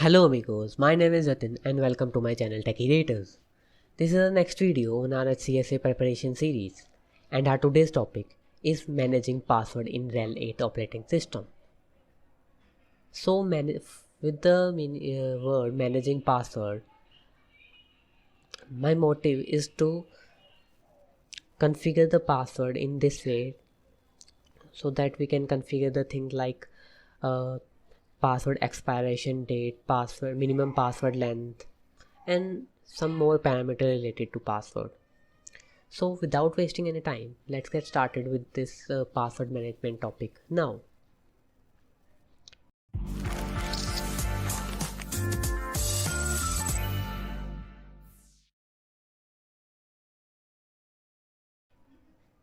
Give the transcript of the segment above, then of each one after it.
Hello amigos, my name is Jatin and welcome to my channel TECHYRATORS. This is the next video in our RHCSA preparation series, and our today's topic is managing password in Rhel8 operating system. So with the word managing password, my motive is to configure the password in this way so that we can configure the thing like password expiration date, password minimum password length, and some more parameter related to password. So without wasting any time, let's get started with this password management topic now.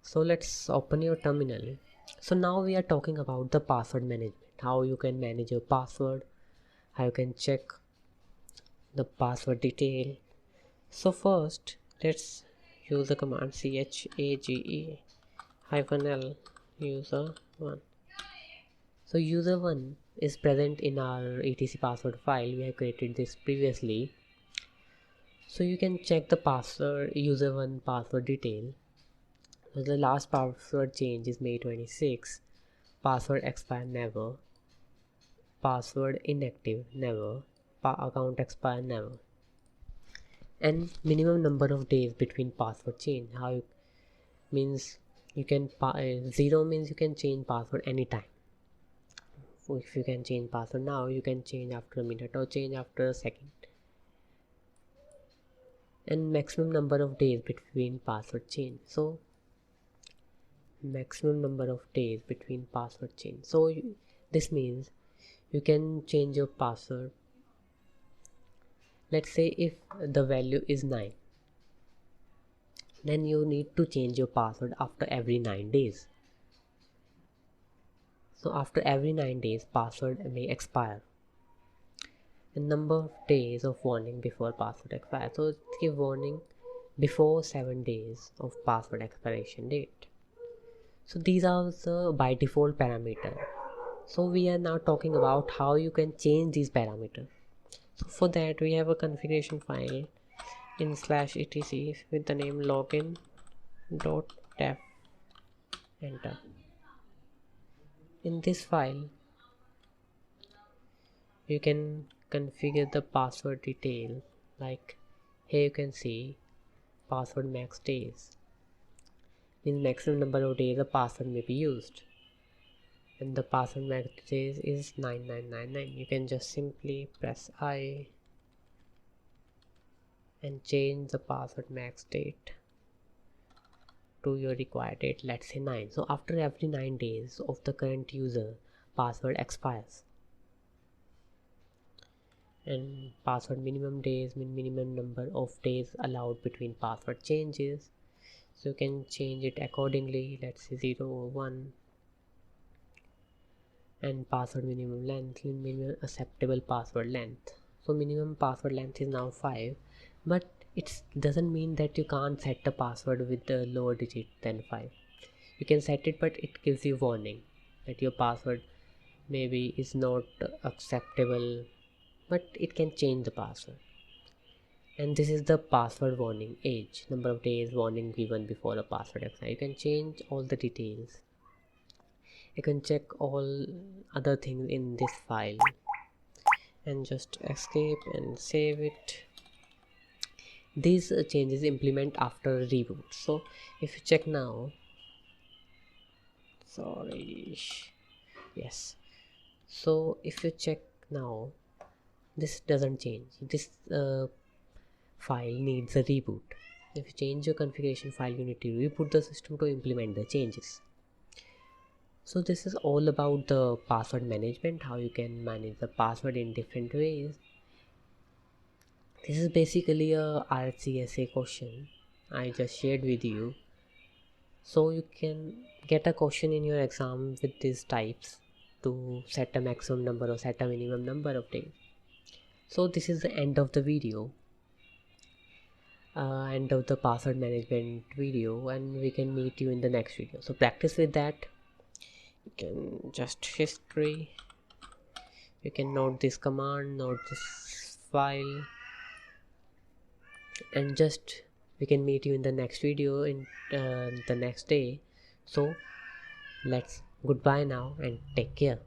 So let's open your terminal. So now we are talking about the password management, how you can manage your password, how you can check the password detail. So first let's use the command chage -l user1. So user1 is present in our etc password file. We have created this previously. So you can check the password user1 password detail. So the last password change is May 26. Password expire never. Password inactive never. Account expire never. And minimum number of days between password change. How means you can 0 means you can change password anytime. So if you can change password now, you can change after a minute or change after a second. And maximum number of days between password change. So maximum number of days between password change. So this means you can change your password. Let's say if the value is 9, then you need to change your password after every 9 days. So after every 9 days, password may expire. And number of days of warning before password expire. So give warning before 7 days of password expiration date. So these are the by default parameter. So we are now talking about how you can change these parameters. So for that we have a configuration file in /etc with the name login.def. Enter. In this file you can configure the password detail, like here you can see password max days, means maximum number of days a password may be used, and the password max days is 9999. You can just simply press I and change the password max date to your required date, let's say 9. So after every 9 days of the current user, password expires. And password minimum days mean minimum number of days allowed between password changes. So you can change it accordingly, let's say 0 or 1. And password minimum length, minimum acceptable password length. So minimum password length is now 5, but it doesn't mean that you can't set the password with a lower digit than 5. You can set it, but it gives you warning that your password maybe is not acceptable, but it can change the password. And this is the password warning age, number of days warning given before a password expire. You can change all the details. You can check all other things in this file and just escape and save it. These changes implement after reboot. So if you check now, yes, so if you check now, this doesn't change. This file needs a reboot. If you change your configuration file, you need to reboot the system to implement the changes. So this is all about the password management, how you can manage the password in different ways. This is basically a RHCSA question I just shared with you. So you can get a question in your exam with these types to set a maximum number or set a minimum number of days. So this is the end of the video, end of the password management video, and we can meet you in the next video. So practice with that. You can just history, You can note this command, note this file, and just we can meet you in the next video in the next day. So let's goodbye now and take care.